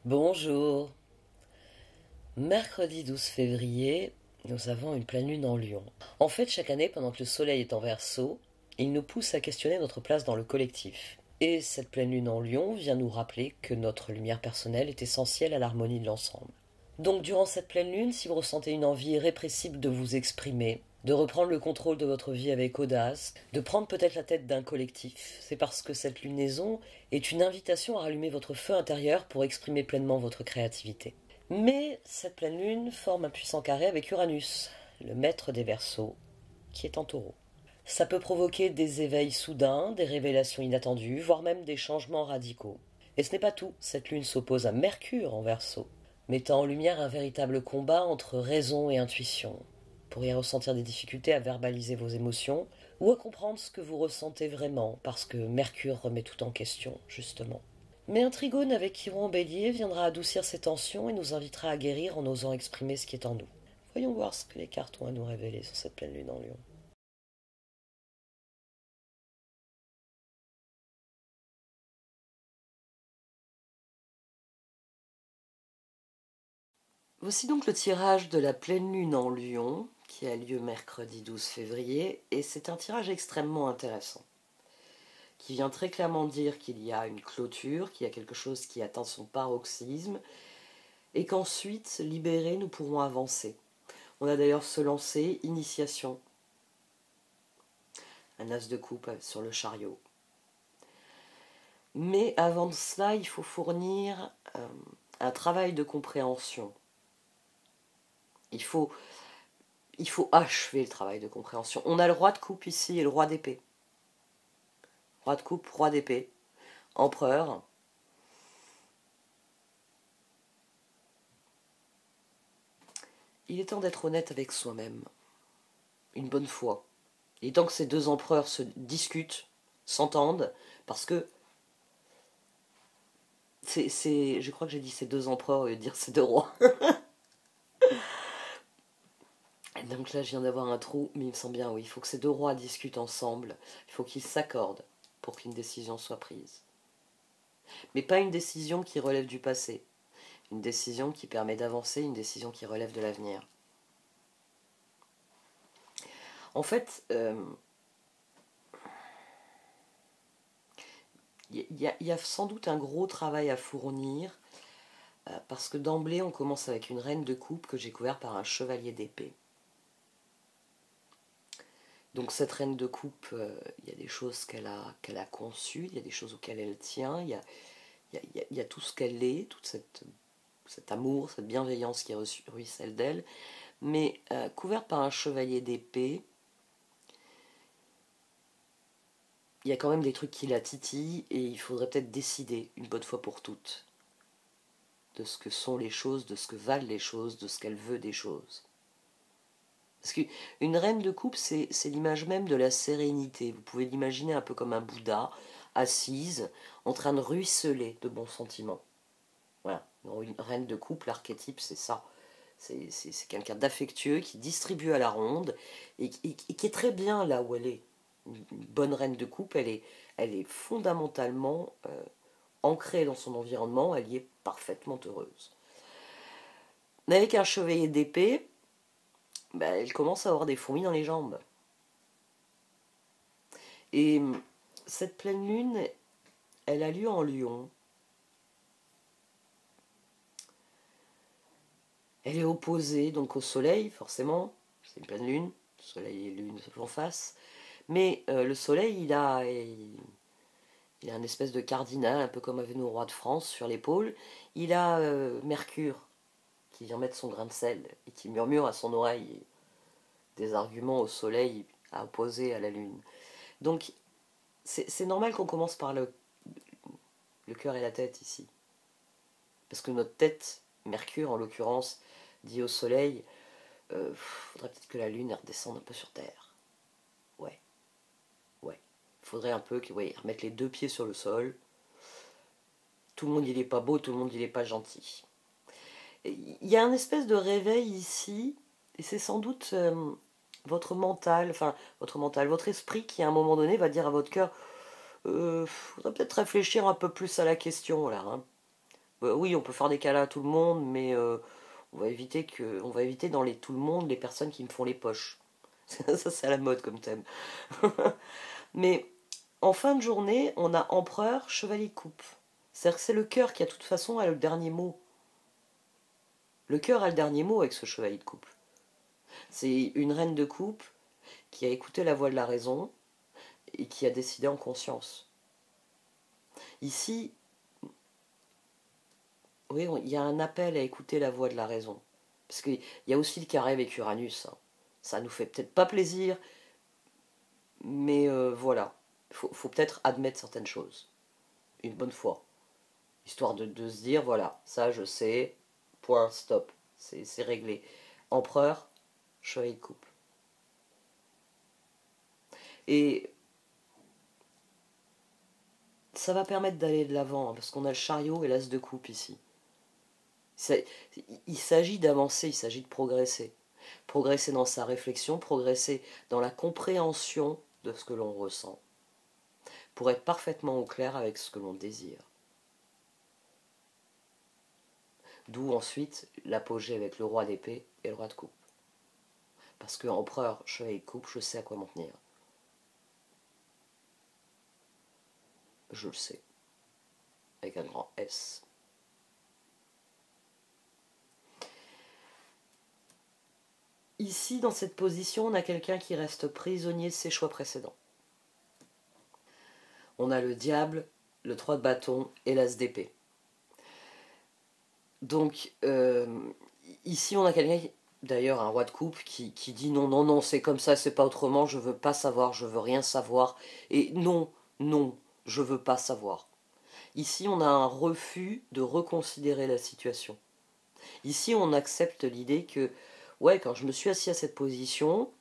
Bonjour. Mercredi 12 février, nous avons une pleine lune en Lion. En fait, chaque année, pendant que le soleil est en Verseau, il nous pousse à questionner notre place dans le collectif. Et cette pleine lune en Lion vient nous rappeler que notre lumière personnelle est essentielle à l'harmonie de l'ensemble. Donc durant cette pleine lune, si vous ressentez une envie irrépressible de vous exprimer, de reprendre le contrôle de votre vie avec audace, de prendre peut-être la tête d'un collectif, c'est parce que cette lunaison est une invitation à rallumer votre feu intérieur pour exprimer pleinement votre créativité. Mais cette pleine lune forme un puissant carré avec Uranus, le maître des Verseaux, qui est en Taureau. Ça peut provoquer des éveils soudains, des révélations inattendues, voire même des changements radicaux. Et ce n'est pas tout, cette lune s'oppose à Mercure en Verseau, mettant en lumière un véritable combat entre raison et intuition. Vous pourriez ressentir des difficultés à verbaliser vos émotions ou à comprendre ce que vous ressentez vraiment, parce que Mercure remet tout en question, justement. Mais un trigone avec Chiron en bélier viendra adoucir ces tensions et nous invitera à guérir en osant exprimer ce qui est en nous. Voyons voir ce que les cartes ont à nous révéler sur cette pleine lune en Lion. Voici donc le tirage de la pleine lune en Lion, qui a lieu mercredi 12 février, et c'est un tirage extrêmement intéressant, qui vient très clairement dire qu'il y a une clôture, qu'il y a quelque chose qui atteint son paroxysme, et qu'ensuite, libérés, nous pourrons avancer. On a d'ailleurs ce lancer, initiation, un as de coupe sur le chariot. Mais avant cela, il faut fournir un travail de compréhension. Il faut achever le travail de compréhension. On a le roi de coupe ici et le roi d'épée. Roi de coupe, roi d'épée, empereur. Il est temps d'être honnête avec soi-même. Une bonne fois. Il est temps que ces deux empereurs se discutent, s'entendent, parce que je crois que j'ai dit ces deux empereurs au lieu de dire ces deux rois. Donc là, je viens d'avoir un trou, mais il me semble bien, oui, il faut que ces deux rois discutent ensemble, il faut qu'ils s'accordent pour qu'une décision soit prise. Mais pas une décision qui relève du passé, une décision qui permet d'avancer, une décision qui relève de l'avenir. En fait, y a sans doute un gros travail à fournir, parce que d'emblée, on commence avec une reine de coupe que j'ai couverte par un chevalier d'épée. Donc cette reine de coupe, il y a des choses qu'elle a conçues, il y a des choses auxquelles elle tient, il y a tout ce qu'elle est, tout cet amour, cette bienveillance qui ruisselle d'elle, mais couverte par un chevalier d'épée, il y a quand même des trucs qui la titillent et il faudrait peut-être décider une bonne fois pour toutes de ce que sont les choses, de ce que valent les choses, de ce qu'elle veut des choses. Parce qu'une reine de coupe, c'est l'image même de la sérénité. Vous pouvez l'imaginer un peu comme un Bouddha, assise, en train de ruisseler de bons sentiments. Voilà, une reine de coupe, l'archétype, c'est ça. C'est quelqu'un d'affectueux qui distribue à la ronde et qui est très bien là où elle est. Une bonne reine de coupe, elle est fondamentalement ancrée dans son environnement, elle y est parfaitement heureuse. Mais avec un chevalier d'épée, elle commence à avoir des fourmis dans les jambes. Et cette pleine lune, elle a lieu en Lion. Elle est opposée donc au soleil, forcément. C'est une pleine lune. Soleil et lune en face. Mais le soleil, il a un espèce de cardinal, un peu comme avait nos rois de France sur l'épaule. Il a Mercure, qui vient mettre son grain de sel et qui murmure à son oreille des arguments au soleil à opposer à la lune. Donc, c'est normal qu'on commence par le cœur et la tête ici. Parce que notre tête, Mercure en l'occurrence, dit au soleil, faudrait peut-être que la lune redescende un peu sur Terre. Ouais. Faudrait un peu remettre les deux pieds sur le sol. Tout le monde il est pas beau, tout le monde il est pas gentil. Il y a un espèce de réveil ici, et c'est sans doute votre mental, votre esprit qui à un moment donné va dire à votre cœur, faudrait peut-être réfléchir un peu plus à la question là. Hein. Bah oui, on peut faire des câlins à tout le monde, mais on va éviter dans les tout le monde les personnes qui me font les poches. Ça, c'est à la mode comme thème. Mais en fin de journée, on a empereur, chevalier de coupe. C'est-à-dire que c'est le cœur qui, à toute façon, a le dernier mot. Le cœur a le dernier mot avec ce chevalier de coupe. C'est une reine de coupe qui a écouté la voix de la raison et qui a décidé en conscience. Ici, oui, il y a un appel à écouter la voix de la raison. Parce qu'il y a aussi le carré avec Uranus. Hein. Ça nous fait peut-être pas plaisir, mais voilà. Faut peut-être admettre certaines choses. Une bonne fois. Histoire de se dire, voilà, ça je sais, point, stop. C'est réglé. Empereur, chevalier de coupe. Et ça va permettre d'aller de l'avant, hein, parce qu'on a le chariot et l'as de coupe ici. Ça- il s'agit d'avancer, il s'agit de progresser. Progresser dans sa réflexion, progresser dans la compréhension de ce que l'on ressent, pour être parfaitement au clair avec ce que l'on désire. D'où ensuite l'apogée avec le roi d'épée et le roi de coupe. Parce que empereur, chevalier de coupe, je sais à quoi m'en tenir. Je le sais. Avec un grand S. Ici, dans cette position, on a quelqu'un qui reste prisonnier de ses choix précédents. On a le diable, le 3 de bâton et l'as d'épée. Donc, ici, on a quelqu'un, d'ailleurs, un roi de coupe, qui dit non, non, non, c'est comme ça, c'est pas autrement, je veux pas savoir, je veux rien savoir. Et non, non, je veux pas savoir. Ici, on a un refus de reconsidérer la situation. Ici, on accepte l'idée que, ouais, quand je me suis assis à cette position,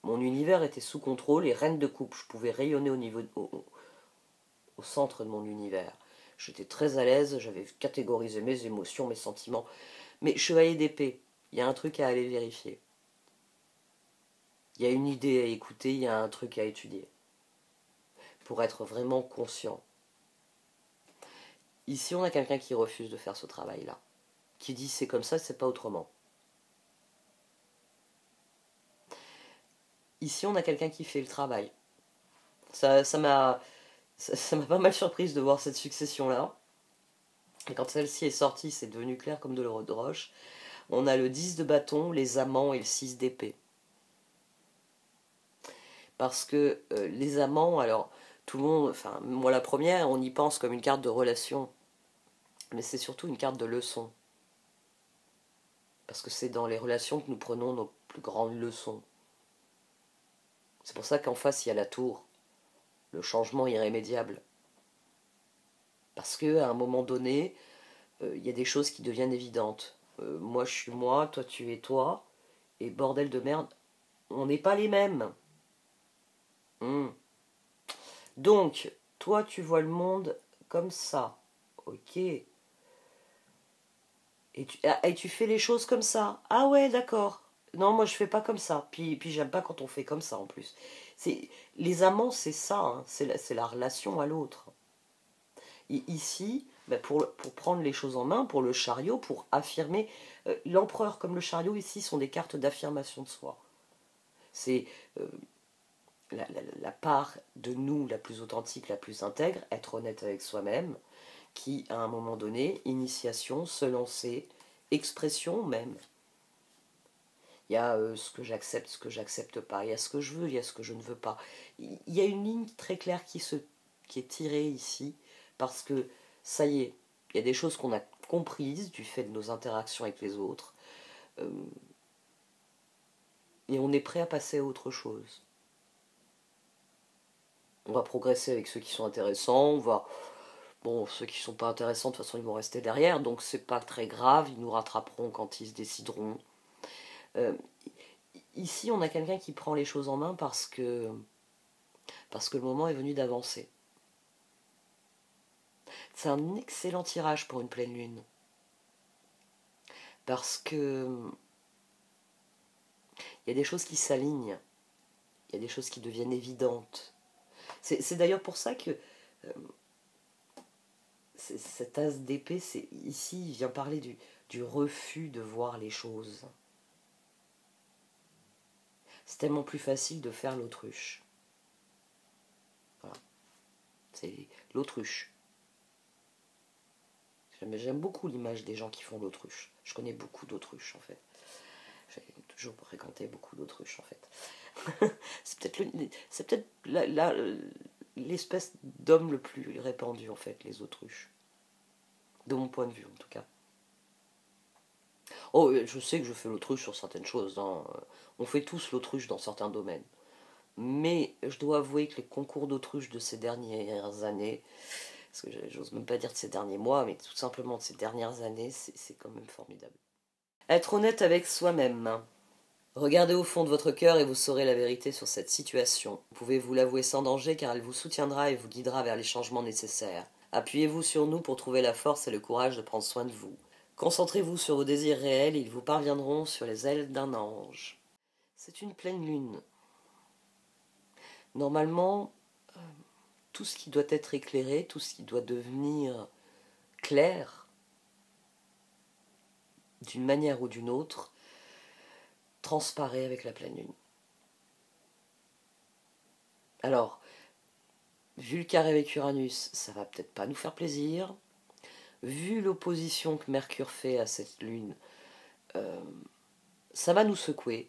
mon univers était sous contrôle et reine de coupe. Je pouvais rayonner au centre de mon univers. J'étais très à l'aise, j'avais catégorisé mes émotions, mes sentiments. Mais chevalier d'épée, il y a un truc à aller vérifier. Il y a une idée à écouter, il y a un truc à étudier. Pour être vraiment conscient. Ici, on a quelqu'un qui refuse de faire ce travail-là. Qui dit c'est comme ça, c'est pas autrement. Ici, on a quelqu'un qui fait le travail. Ça m'a pas mal surprise de voir cette succession-là. Et quand celle-ci est sortie, c'est devenu clair comme de l'eau de roche. On a le 10 de bâton, les amants et le 6 d'épée. Parce que les amants, alors, tout le monde, enfin, moi la première, on y pense comme une carte de relation. Mais c'est surtout une carte de leçon. Parce que c'est dans les relations que nous prenons nos plus grandes leçons. C'est pour ça qu'en face, il y a la tour. Le changement irrémédiable. Parce qu'à un moment donné, il y a des choses qui deviennent évidentes. Moi, je suis moi, toi, tu es toi. Et bordel de merde, on n'est pas les mêmes. Hmm. Donc, toi, tu vois le monde comme ça. Ok. Et tu fais les choses comme ça. Ah ouais, d'accord. Non, moi, je fais pas comme ça. Puis j'aime pas quand on fait comme ça, en plus. Les amants, c'est ça. Hein. C'est la relation à l'autre. Et ici, bah, pour prendre les choses en main, pour le chariot, pour affirmer... L'empereur comme le chariot, ici, sont des cartes d'affirmation de soi. C'est la part de nous la plus authentique, la plus intègre, être honnête avec soi-même, qui, à un moment donné, initiation, se lancer, expression même. Il y a ce que j'accepte pas, il y a ce que je veux, il y a ce que je ne veux pas. Il y a une ligne très claire qui est tirée ici, parce que ça y est, il y a des choses qu'on a comprises du fait de nos interactions avec les autres, euh, et on est prêt à passer à autre chose. On va progresser avec ceux qui sont intéressants, on va... Bon, ceux qui sont pas intéressants, de toute façon, ils vont rester derrière, donc c'est pas très grave, ils nous rattraperont quand ils se décideront. Euh, Ici, on a quelqu'un qui prend les choses en main parce que le moment est venu d'avancer. C'est un excellent tirage pour une pleine lune. Parce que il y a des choses qui s'alignent, il y a des choses qui deviennent évidentes. C'est d'ailleurs pour ça que Cet as d'épée, ici, il vient parler du refus de voir les choses. C'est tellement plus facile de faire l'autruche. Voilà. C'est l'autruche. J'aime beaucoup l'image des gens qui font l'autruche. Je connais beaucoup d'autruches, en fait. J'ai toujours fréquenté beaucoup d'autruches, en fait. C'est peut-être l'espèce d'homme le plus répandu, en fait, les autruches. De mon point de vue, en tout cas. Oh, je sais que je fais l'autruche sur certaines choses. Hein. On fait tous l'autruche dans certains domaines. Mais je dois avouer que les concours d'autruche de ces dernières années, parce que j'ose même pas dire de ces derniers mois, mais tout simplement de ces dernières années, c'est quand même formidable. Être honnête avec soi-même. Regardez au fond de votre cœur et vous saurez la vérité sur cette situation. Vous pouvez vous l'avouer sans danger car elle vous soutiendra et vous guidera vers les changements nécessaires. Appuyez-vous sur nous pour trouver la force et le courage de prendre soin de vous. Concentrez-vous sur vos désirs réels et ils vous parviendront sur les ailes d'un ange. C'est une pleine lune. Normalement, tout ce qui doit être éclairé, tout ce qui doit devenir clair, d'une manière ou d'une autre, transparaît avec la pleine lune. Alors, vu le carré avec Uranus, ça va peut-être pas nous faire plaisir. Vu l'opposition que Mercure fait à cette lune, ça va nous secouer.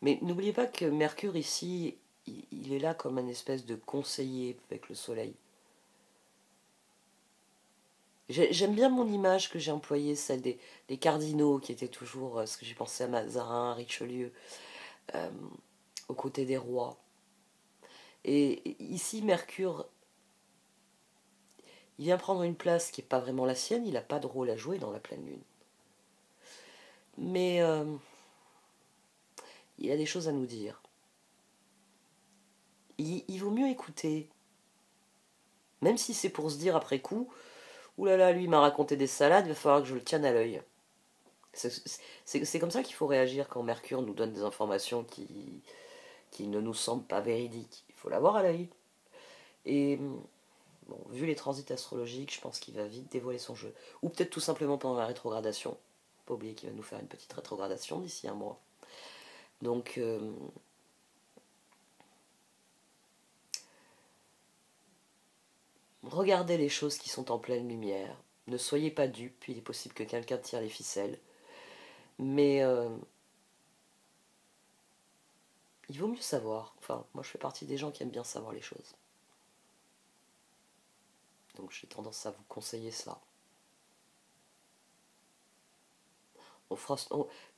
Mais n'oubliez pas que Mercure ici, il est là comme un espèce de conseiller avec le Soleil. J'aime bien mon image que j'ai employée, celle des cardinaux, qui étaient toujours, ce que j'ai pensé à Mazarin, à Richelieu, aux côtés des rois. Et ici, Mercure, il vient prendre une place qui n'est pas vraiment la sienne, il n'a pas de rôle à jouer dans la pleine lune. Mais il a des choses à nous dire. Il vaut mieux écouter, même si c'est pour se dire après coup, oulala, lui il m'a raconté des salades, il va falloir que je le tienne à l'œil. C'est comme ça qu'il faut réagir quand Mercure nous donne des informations qui ne nous semblent pas véridiques. Il faut l'avoir à l'œil. Et bon, vu les transits astrologiques, je pense qu'il va vite dévoiler son jeu. Ou peut-être tout simplement pendant la rétrogradation. Pas oublier qu'il va nous faire une petite rétrogradation d'ici un mois. Donc, regardez les choses qui sont en pleine lumière. Ne soyez pas dupes, il est possible que quelqu'un tire les ficelles. Mais il vaut mieux savoir. Enfin, moi je fais partie des gens qui aiment bien savoir les choses. Donc j'ai tendance à vous conseiller ça.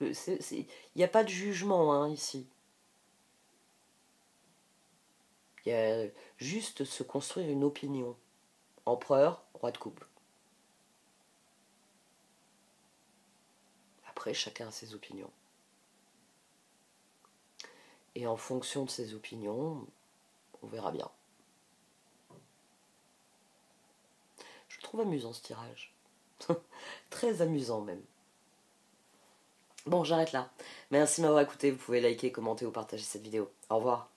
Il n'y a pas de jugement hein, ici. Il y a juste se construire une opinion. Empereur, roi de coupe. Après, chacun a ses opinions. Et en fonction de ses opinions, on verra bien. Je le trouve amusant ce tirage. Très amusant même. Bon, j'arrête là. Merci de m'avoir écouté. Vous pouvez liker, commenter ou partager cette vidéo. Au revoir.